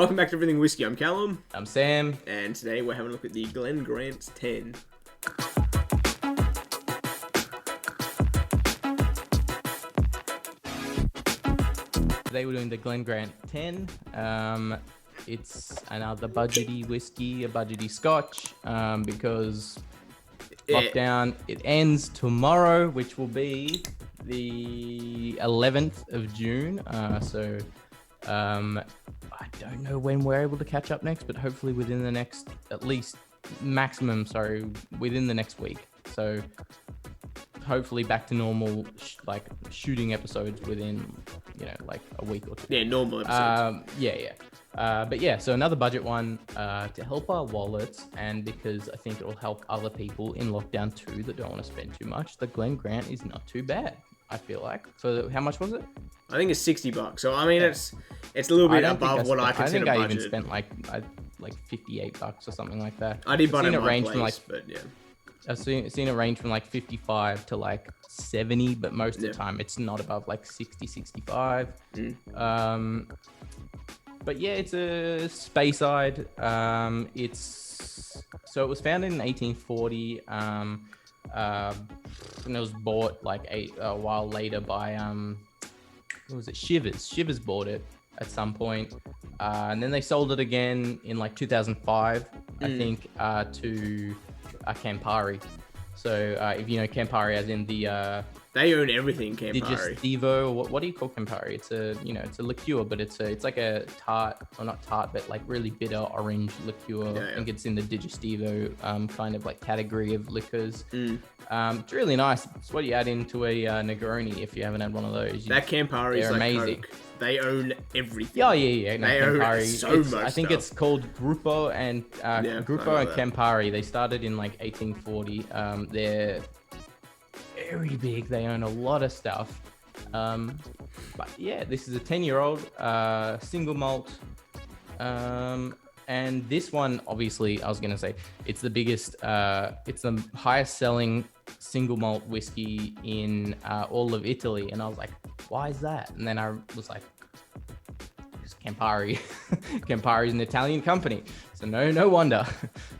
Welcome back to Everything Whiskey. I'm Callum. I'm Sam. And today we're having a look at the Glen Grant 10. Today we're doing the Glen Grant 10. It's another budgety whiskey, a budgety scotch, because lockdown, it ends tomorrow, which will be the 11th of June. I don't know when we're able to catch up next, but hopefully within the next, at least within the next week. So hopefully back to normal, shooting episodes within, like a week or two. Yeah, normal episodes. So another budget one to help our wallets, and because I think it'll help other people in lockdown too that don't want to spend too much. The Glen Grant is not too bad, I feel like. So how much was it? I think it's $60. So I mean, it's a little bit above what I consider budget. I think I even spent like $58 or something like that. I did buy it at my range place, but yeah. I've seen it range from like 55 to like 70, but most of the time it's not above like 60, 65. But yeah, it's a Speyside. It was founded in 1840. And it was bought like a while later by what was it? Shivers. Shivers bought it at some point, and then they sold it again in like 2005, I think, to Campari. So if you know Campari, as in the they own everything Campari. Digestivo, or what do you call Campari? It's a liqueur, but it's like a tart, or not tart, but like really bitter orange liqueur. Yeah. I think it's in the Digestivo kind of like category of liquors. It's really nice. It's what you add into a Negroni if you haven't had one of those. That Campari is like amazing. Coke. They own everything. Oh yeah. No, they Campari, own so much. I think stuff. It's called Gruppo and Campari. They started in like 1840. They're very big. They own a lot of stuff. But yeah, this is a 10-year-old single malt. And this one, obviously, I was going to say, it's the biggest, it's the highest selling single malt whiskey in all of Italy. And I was like, why is that? And then I was like, it's Campari. Campari is an Italian company. So no wonder.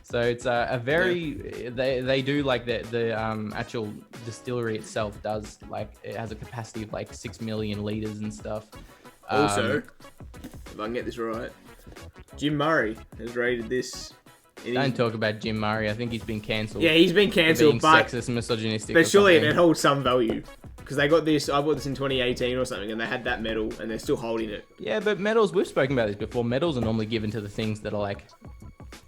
So it's a very, they do like the actual distillery itself does, like, it has a capacity of like 6 million liters and stuff. Also, if I can get this right, Jim Murray has rated this. Don't talk about Jim Murray. I think he's been cancelled. Yeah, he's been cancelled, but sexist, misogynistic. But surely it holds some value, because they got this. I bought this in 2018 or something, and they had that medal, and they're still holding it. Yeah, but medals. We've spoken about this before. Medals are normally given to the things that are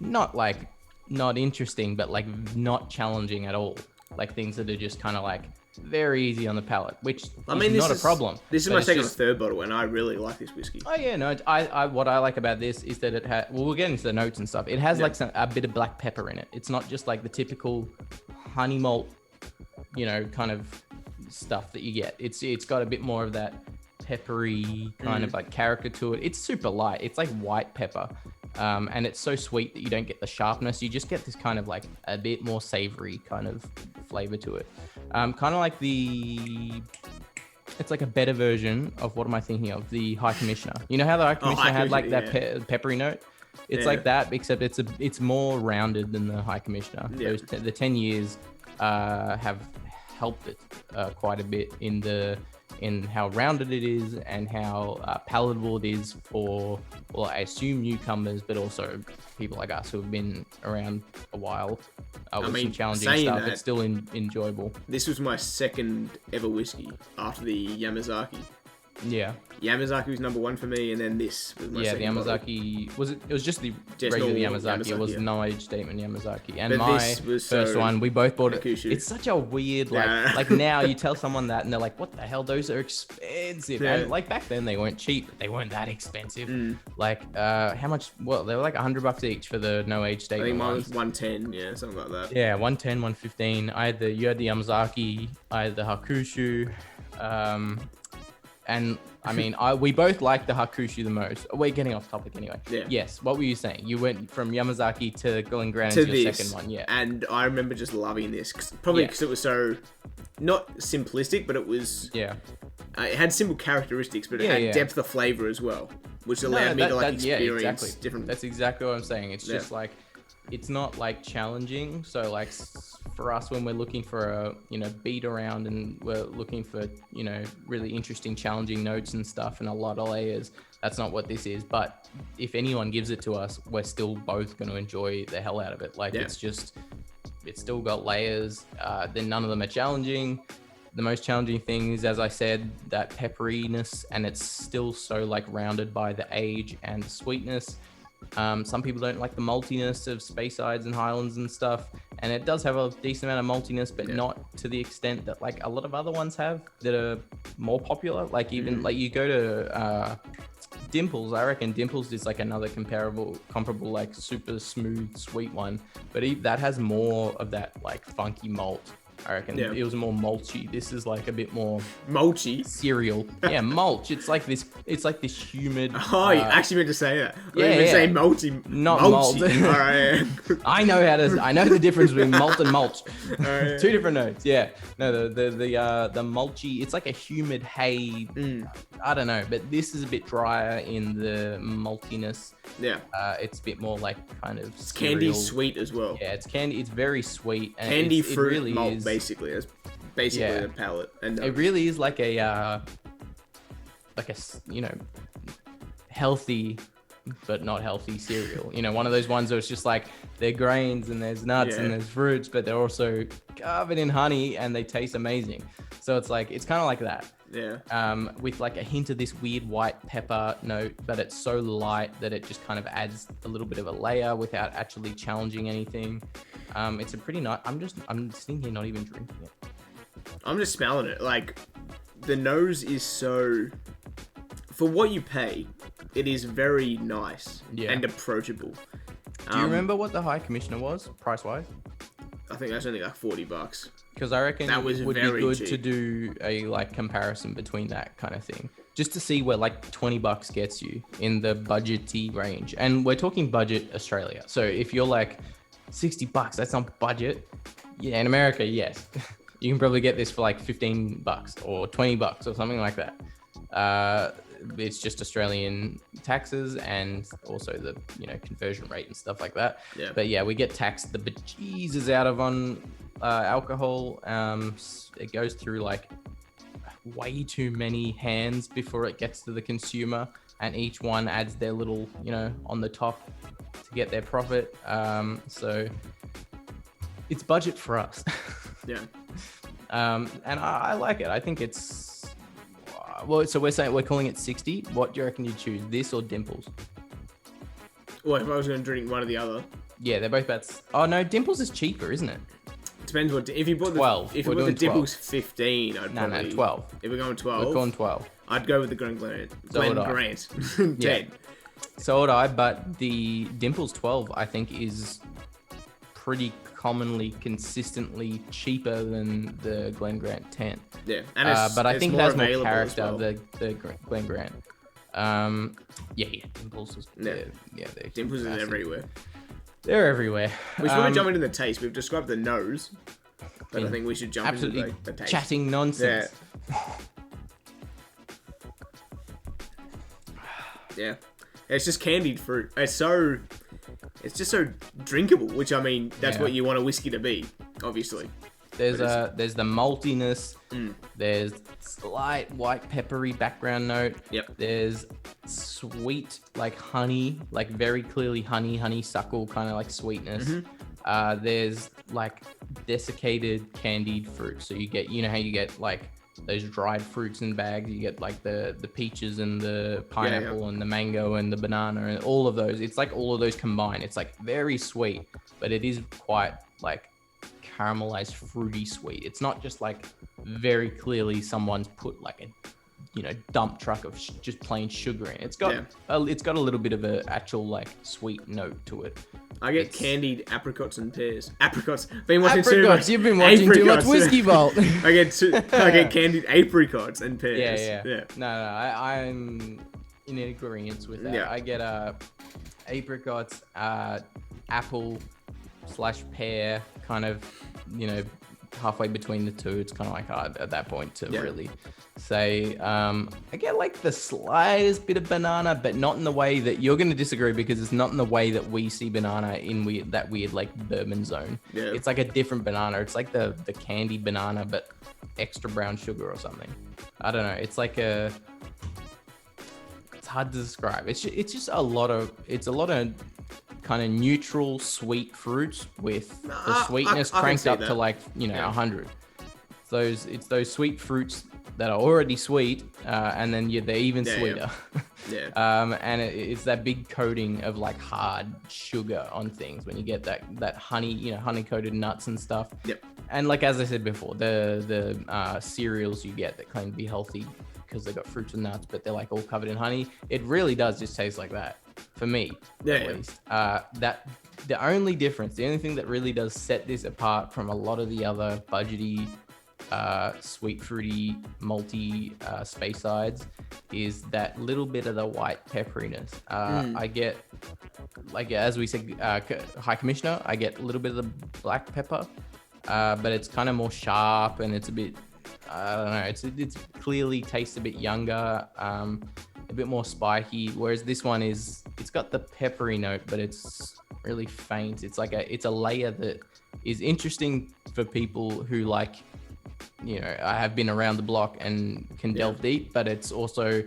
not interesting, but like not challenging at all. Like things that are just kind of like very easy on the palate, which is not a problem. This is my second or third bottle, and I really like this whiskey. Oh yeah, no. I what I like about this is that it has. Well, we'll get into the notes and stuff. It has like a bit of black pepper in it. It's not just like the typical honey malt, kind of stuff that you get. It's got a bit more of that peppery kind of like character to it. It's super light. It's like white pepper. And it's so sweet that you don't get the sharpness. You just get this kind of like a bit more savory kind of flavor to it. Kind of like it's like a better version of, what am I thinking of? The High Commissioner. You know how the High Commissioner had like that peppery note? It's like that, except it's more rounded than the High Commissioner. Yeah. The 10 years have helped it quite a bit in how rounded it is and how palatable it is for, well, I assume newcomers, but also people like us who have been around a while with some challenging stuff. It's still enjoyable. This was my second ever whiskey after the Yamazaki. Yeah. Yamazaki was number one for me, and then this was my second. Yeah, the Yamazaki bottle. It was just the regular Yamazaki. It was no age statement Yamazaki. And but my first one, we both bought Hakushu. it. It's such a weird, like now you tell someone that and they're like, what the hell? Those are expensive. Yeah. And like back then they weren't cheap, but they weren't that expensive. Like how much? Well, they were like $100 each for the no age statement. I think mine ones. was 110, yeah, something like that. Yeah, 110, 115. You had the Yamazaki, I had the Hakushu. And I mean, we both like the Hakushu the most. We're getting off topic anyway. Yeah. Yes. What were you saying? You went from Yamazaki to Glen Grant to as your this, second one. Yeah. And I remember just loving this, probably because it was so not simplistic, but it was it had simple characteristics, but it had depth of flavor as well, which allowed me to experience different. That's exactly what I'm saying. It's just like, it's not like challenging. So like for us, when we're looking for a beat around and we're looking for really interesting, challenging notes and stuff and a lot of layers, that's not what this is. But if anyone gives it to us, we're still both going to enjoy the hell out of it. Like it's still got layers. Then none of them are challenging. The most challenging thing is, as I said, that pepperiness, and it's still so like rounded by the age and the sweetness. Some people don't like the maltiness of Spaceides and Highlands and stuff, and it does have a decent amount of maltiness, but not to the extent that like a lot of other ones have that are more popular. Like even like you go to Dimples, I reckon Dimples is like another comparable like super smooth sweet one, but that has more of that like funky malt. I reckon it was more mulchy. This is like a bit more mulchy cereal. Yeah, mulch. It's like this humid. Oh, you actually meant to say that. Say mulchy. Not malt. All right. I know the difference between malt and mulch. Two different notes. Yeah. No, the mulchy. It's like a humid hay. I don't know, but this is a bit drier in the maltiness. Yeah. It's a bit more like kind of it's candy sweet as well. Yeah, it's candy. It's very sweet. And candy fruit it really malt is. Basically, it's basically the palate. And it really is like a healthy but not healthy cereal. One of those ones where it's just like they're grains and there's nuts and there's fruits, but they're also covered in honey and they taste amazing. So it's like it's kind of like that. Yeah. With like a hint of this weird white pepper note, but it's so light that it just kind of adds a little bit of a layer without actually challenging anything. It's a pretty nice. I'm just sitting here not even drinking it. I'm just smelling it. Like the nose is so, for what you pay, it is very nice and approachable. Do you remember what the High Commissioner was price wise? I think that's only like $40. Because I reckon that was it would be very good cheap. to do a like comparison between that kind of thing, just to see where like $20 gets you in the budgety range. And we're talking budget Australia. So if you're like $60, that's not budget. Yeah, in America, yes, you can probably get this for like $15 or $20 or something like that. It's just Australian taxes and also the conversion rate and stuff like that. Yeah. But yeah, we get taxed the bejesus out of on alcohol. It goes through like way too many hands before it gets to the consumer, and each one adds their little on the top to get their profit. So it's budget for us. Yeah. And I like it. I think it's well, so we're calling it 60. What do you reckon you'd choose, this or Dimples? Well, if I was going to drink one or the other. Yeah, they're both about. Oh no, Dimples is cheaper, isn't it? Depends what. If you bought 12. If you bought the Dimples 15, I'd probably. No, 12. If we're going 12. We're going 12. I'd go with the Glen Grant. So Glen Grant. 10. Yeah. So would I, but the Dimples 12 I think is pretty commonly consistently cheaper than the Glen Grant 10. Yeah, and but I think it has more character, well. the Glen Grant. Dimples is they're Dimples is everywhere. They're everywhere. We should probably jump into the taste. We've described the nose, but I think we should jump into the taste. Chatting nonsense. Yeah. It's just candied fruit. It's just so drinkable, which I mean, that's what you want a whiskey to be, obviously. There's the maltiness. There's slight white peppery background note. Yep. There's sweet like honey, like very clearly honeysuckle kind of like sweetness. There's like desiccated candied fruit. So you get, how you get like those dried fruits in bags. You get like the peaches and the pineapple and the mango and the banana and all of those. It's like all of those combined. It's like very sweet, but it is quite like caramelized fruity sweet. It's not just like very clearly someone's put like a dump truck of just plain sugar in it. It's got a little bit of a actual like sweet note to it. I get candied apricots and pears. Apricots. Been watching too much. You've been watching too much Whiskey Vault. I get candied apricots and pears. Yeah. No, I'm in agreement with that. Yeah. I get apricots, apple/pear, kind of, halfway between the two. It's kind of like hard at that point to really say. I get like the slightest bit of banana, but not in the way that you're going to disagree, because it's not in the way that we see banana in that weird like bourbon zone. Yeah. It's like a different banana. It's like the candied banana, but extra brown sugar or something. I don't know. It's like it's hard to describe. It's just a lot of kind of neutral sweet fruits with the sweetness cranked up to like 100. It's those sweet fruits that are already sweet, and then they're even sweeter. And it's that big coating of like hard sugar on things when you get that honey, honey coated nuts and stuff. Yep. And like as I said before, the cereals you get that claim to be healthy because they've got fruits and nuts, but they're like all covered in honey. It really does just taste like that. For me, at least. That the only thing that really does set this apart from a lot of the other budgety, sweet fruity, malty Speyside is that little bit of the white pepperiness. I get, like as we said, High Commissioner, I get a little bit of the black pepper, but it's kind of more sharp and it's a bit, I don't know, it's clearly tastes a bit younger. A bit more spiky, whereas this one it's got the peppery note, but it's really faint. It's a layer that is interesting for people who like, I have been around the block and can delve deep, but it's also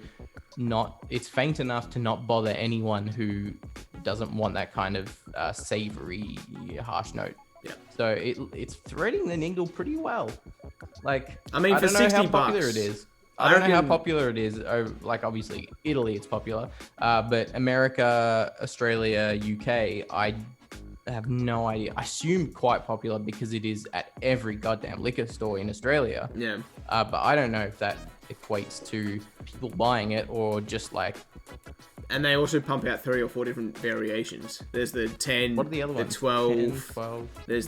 it's faint enough to not bother anyone who doesn't want that kind of savory, harsh note. Yeah. So it's threading the needle pretty well. Like, I mean, for $60, how popular it is. I don't know how popular it is. Like, obviously, Italy, it's popular. But America, Australia, UK, I have no idea. I assume quite popular because it is at every goddamn liquor store in Australia. Yeah. But I don't know if that equates to people buying it or just like... And they also pump out 3 or 4 different variations. There's the 10, what are the other ones? 12, 10, 12. There's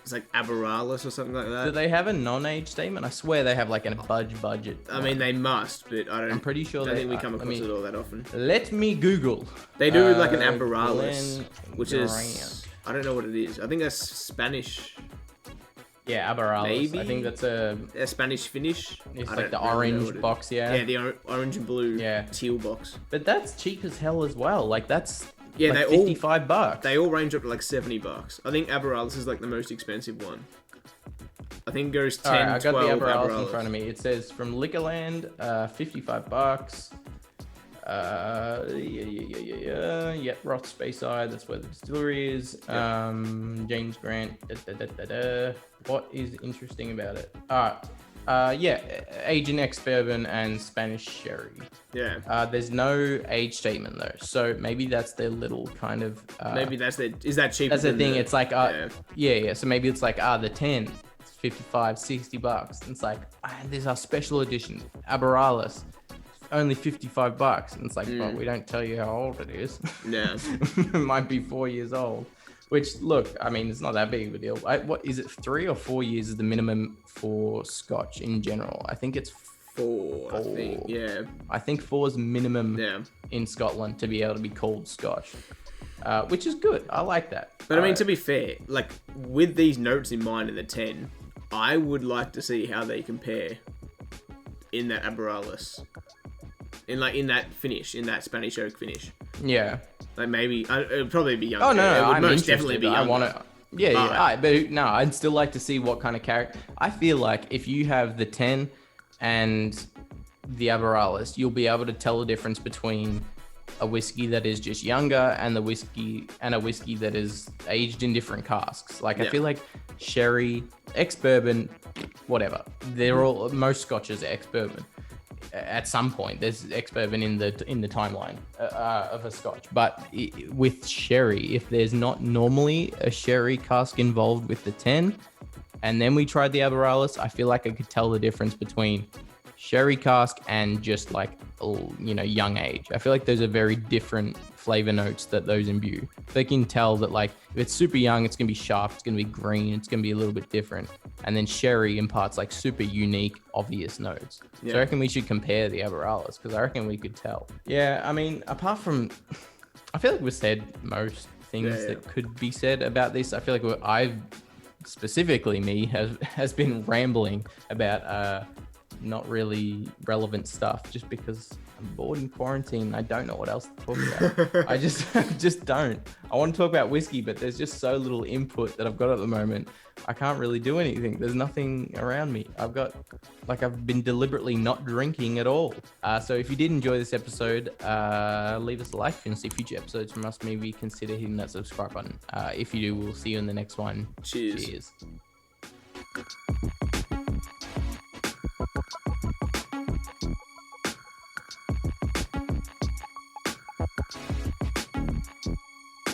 it's like Aberalis or something like that. Do they have a non-age statement? I swear they have like a budget. I mean, they must, but I'm pretty sure I don't think we come across it all that often. Let me Google. They do like an Aberalis, which is, I don't know what it is. I think that's Spanish. Yeah, Aberalis. Maybe? I think that's a Spanish finish. It's like the orange box, Yeah, the orange and blue teal box. But that's cheap as hell as well. Like that's... Yeah, like $55. They all range up to like $70. I think Aberalis is like the most expensive one. I think it goes 10, I got 12 the Aberalis in front of me. It says from Liquorland, $55. Yeah. Roth Speyside, that's where the distillery is. James Grant. What is interesting about it? Age in ex-bourbon and Spanish sherry. Yeah. There's no age statement though, so maybe that's their little kind of. Maybe is that cheaper? That's the thing. It's like So maybe it's like the 10, it's $55, $60. And it's like there's our special edition Aberalis, only $55. And it's like, but we don't tell you how old it is. Yeah. It might be 4 years old. Which, look, I mean, it's not that big of a deal. What is it? 3 or 4 years is the minimum for Scotch in general. I think it's 4. I think, yeah. I think 4 is minimum in Scotland to be able to be called Scotch, which is good. I like that. But I mean, to be fair, like with these notes in mind in the 10, I would like to see how they compare in that Aberalis, in that finish, in that Spanish oak finish. Yeah. Like maybe it would probably be younger. Oh no, it would I'm most definitely be younger. I want to. But no, I'd still like to see what kind of character. I feel like if you have the 10 and the Aberalis, you'll be able to tell the difference between a whiskey that is just younger and a whiskey that is aged in different casks. Like I feel like sherry, ex-bourbon, whatever. Most scotches are ex-bourbon. At some point, there's ex-bourbon in the timeline of a scotch. But with sherry, if there's not normally a sherry cask involved with the 10, and then we tried the Aberalis, I feel like I could tell the difference between sherry cask and just like, young age. I feel like those are very different flavor notes that those imbue. They can tell that like if it's super young, it's gonna be sharp, it's gonna be green, it's gonna be a little bit different. And then sherry imparts like super unique, obvious notes. Yeah. So I reckon we should compare the Aberralas because I reckon we could tell. Yeah, I mean, apart from, I feel like we've said most things that could be said about this. I feel like specifically me has been rambling about not really relevant stuff just because I'm bored in quarantine. I don't know what else to talk about. I just don't. I want to talk about whiskey, but there's just so little input that I've got at the moment. I can't really do anything. There's nothing around me. I've been deliberately not drinking at all. So if you did enjoy this episode, leave us a like. If you want to see future episodes from us, maybe consider hitting that subscribe button. If you do, we'll see you in the next one. Cheers. Cheers.